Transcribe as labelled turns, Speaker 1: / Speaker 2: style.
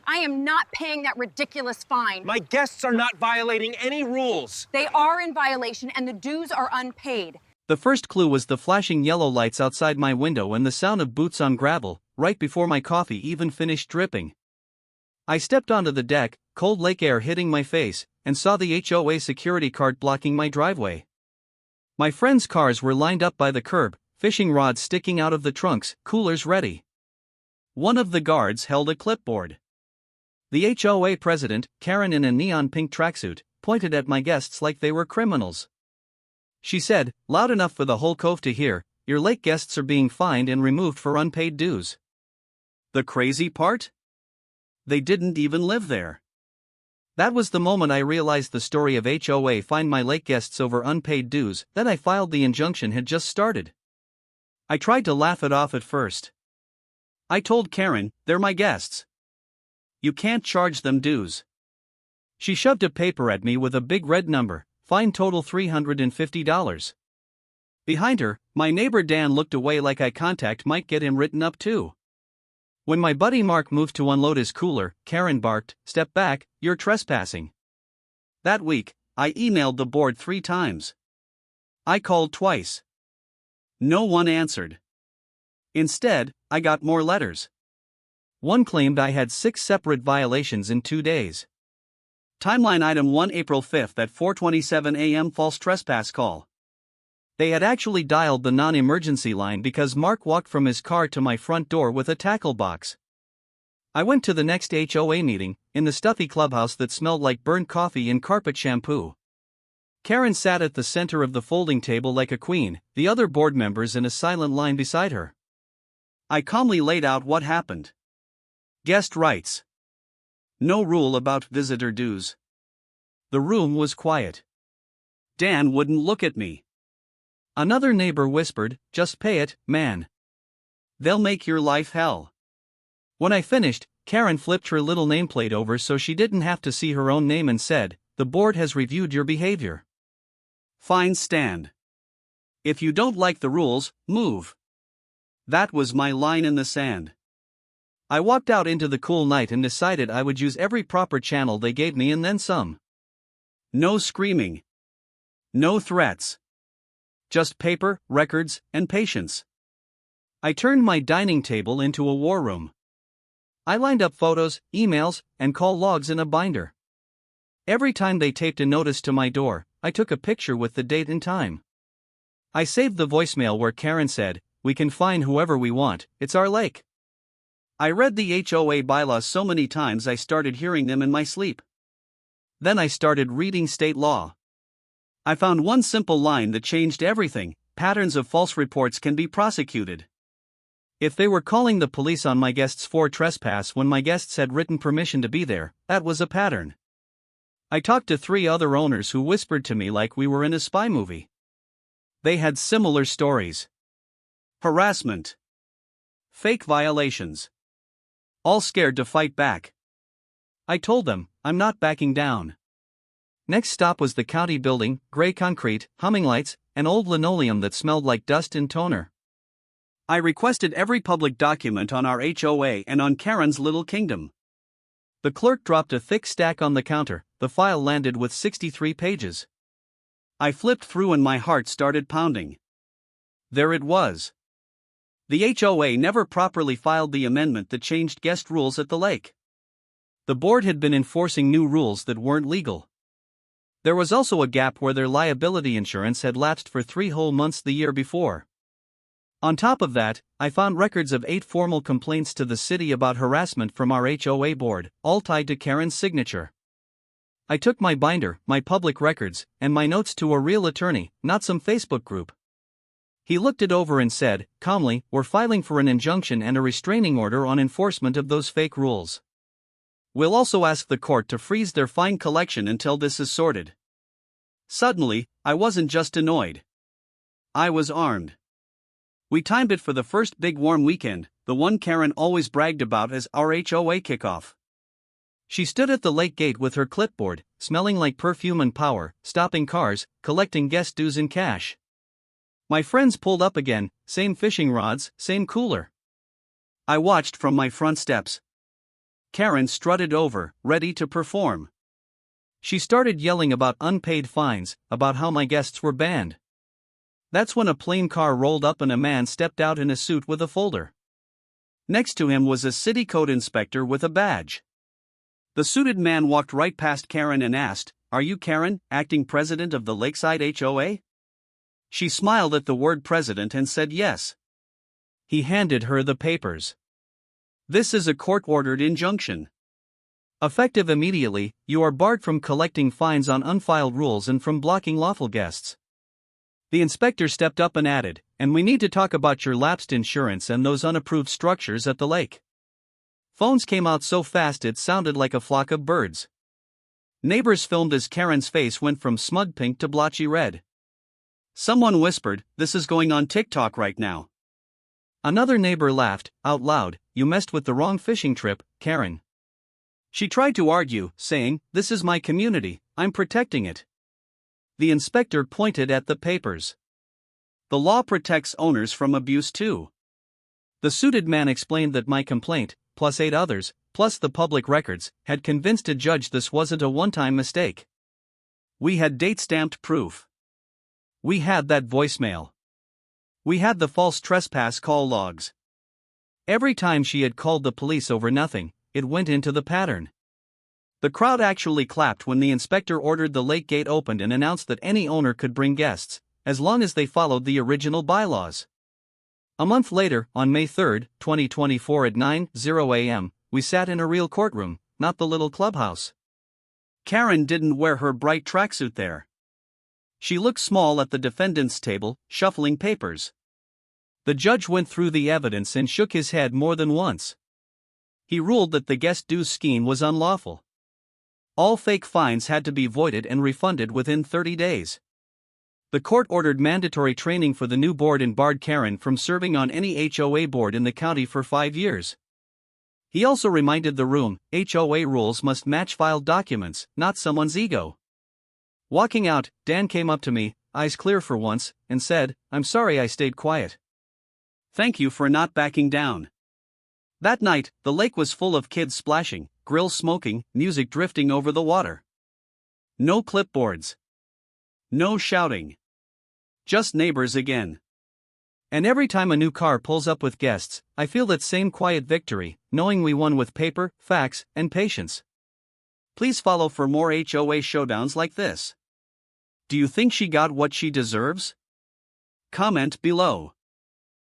Speaker 1: I am not paying that ridiculous fine.
Speaker 2: My guests are not violating any rules.
Speaker 1: They are in violation and the dues are unpaid.
Speaker 3: The first clue was the flashing yellow lights outside my window and the sound of boots on gravel, right before my coffee even finished dripping. I stepped onto the deck, cold lake air hitting my face, and saw the HOA security cart blocking my driveway. My friends' cars were lined up by the curb, fishing rods sticking out of the trunks, coolers ready. One of the guards held a clipboard. The HOA president, Karen in a neon pink tracksuit, pointed at my guests like they were criminals. She said, loud enough for the whole cove to hear, "Your lake guests are being fined and removed for unpaid dues." The crazy part? They didn't even live there. That was the moment I realized the story of HOA fined my lake guests over unpaid dues that I filed the injunction had just started. I tried to laugh it off at first. I told Karen, "They're my guests. You can't charge them dues." She shoved a paper at me with a big red number, fine total $350. Behind her, my neighbor Dan looked away like eye contact might get him written up too. When my buddy Mark moved to unload his cooler, Karen barked, "Step back, you're trespassing." That week, I emailed the board 3 times. I called twice. No one answered. Instead, I got more letters. One claimed I had 6 separate violations in 2 days. Timeline item 1 April 5 at 4:27 a.m. false trespass call. They had actually dialed the non-emergency line because Mark walked from his car to my front door with a tackle box. I went to the next HOA meeting, in the stuffy clubhouse that smelled like burnt coffee and carpet shampoo. Karen sat at the center of the folding table like a queen, the other board members in a silent line beside her. I calmly laid out what happened. Guest rights. No rule about visitor dues. The room was quiet. Dan wouldn't look at me. Another neighbor whispered, "Just pay it, man. They'll make your life hell." When I finished, Karen flipped her little nameplate over so she didn't have to see her own name and said, "The board has reviewed your behavior. Fines stand. If you don't like the rules, move." That was my line in the sand. I walked out into the cool night and decided I would use every proper channel they gave me and then some. No screaming. No threats. Just paper, records, and patience. I turned my dining table into a war room. I lined up photos, emails, and call logs in a binder. Every time they taped a notice to my door, I took a picture with the date and time. I saved the voicemail where Karen said, "We can fine whoever we want, it's our lake." I read the HOA bylaws so many times I started hearing them in my sleep. Then I started reading state law. I found one simple line that changed everything: patterns of false reports can be prosecuted. If they were calling the police on my guests for trespass when my guests had written permission to be there, that was a pattern. I talked to 3 other owners who whispered to me like we were in a spy movie. They had similar stories. Harassment. Fake violations. All scared to fight back. I told them, I'm not backing down. Next stop was the county building, gray concrete, humming lights, and old linoleum that smelled like dust and toner. I requested every public document on our HOA and on Karen's little kingdom. The clerk dropped a thick stack on the counter. The file landed with 63 pages. I flipped through and my heart started pounding. There it was. The HOA never properly filed the amendment that changed guest rules at the lake. The board had been enforcing new rules that weren't legal. There was also a gap where their liability insurance had lapsed for 3 whole months the year before. On top of that, I found records of 8 formal complaints to the city about harassment from our HOA board, all tied to Karen's signature. I took my binder, my public records, and my notes to a real attorney, not some Facebook group. He looked it over and said, calmly, "We're filing for an injunction and a restraining order on enforcement of those fake rules. We'll also ask the court to freeze their fine collection until this is sorted." Suddenly, I wasn't just annoyed. I was armed. We timed it for the first big warm weekend, the one Karen always bragged about as our HOA kickoff. She stood at the lake gate with her clipboard, smelling like perfume and power, stopping cars, collecting guest dues in cash. My friends pulled up again, same fishing rods, same cooler. I watched from my front steps. Karen strutted over, ready to perform. She started yelling about unpaid fines, about how my guests were banned. That's when a plain car rolled up and a man stepped out in a suit with a folder. Next to him was a city code inspector with a badge. The suited man walked right past Karen and asked, "Are you Karen, acting president of the Lakeside HOA?" She smiled at the word president and said yes. He handed her the papers. "This is a court-ordered injunction. Effective immediately, you are barred from collecting fines on unfiled rules and from blocking lawful guests." The inspector stepped up and added, "And we need to talk about your lapsed insurance and those unapproved structures at the lake." Phones came out so fast it sounded like a flock of birds. Neighbors filmed as Karen's face went from smug pink to blotchy red. Someone whispered, "This is going on TikTok right now." Another neighbor laughed, out loud, "You messed with the wrong fishing trip, Karen." She tried to argue, saying, "This is my community, I'm protecting it." The inspector pointed at the papers. "The law protects owners from abuse too." The suited man explained that my complaint, plus 8 others, plus the public records, had convinced a judge this wasn't a one-time mistake. We had date-stamped proof. We had that voicemail. We had the false trespass call logs. Every time she had called the police over nothing, it went into the pattern. The crowd actually clapped when the inspector ordered the lake gate opened and announced that any owner could bring guests, as long as they followed the original bylaws. A month later, on May 3, 2024 at 9:00 a.m., we sat in a real courtroom, not the little clubhouse. Karen didn't wear her bright tracksuit there. She looked small at the defendant's table, shuffling papers. The judge went through the evidence and shook his head more than once. He ruled that the guest dues scheme was unlawful. All fake fines had to be voided and refunded within 30 days. The court ordered mandatory training for the new board and barred Karen from serving on any HOA board in the county for 5 years. He also reminded the room, HOA rules must match filed documents, not someone's ego. Walking out, Dan came up to me, eyes clear for once, and said, "I'm sorry I stayed quiet. Thank you for not backing down." That night, the lake was full of kids splashing, grills smoking, music drifting over the water. No clipboards. No shouting. Just neighbors again. And every time a new car pulls up with guests, I feel that same quiet victory, knowing we won with paper, facts, and patience. Please follow for more HOA showdowns like this. Do you think she got what she deserves? Comment below.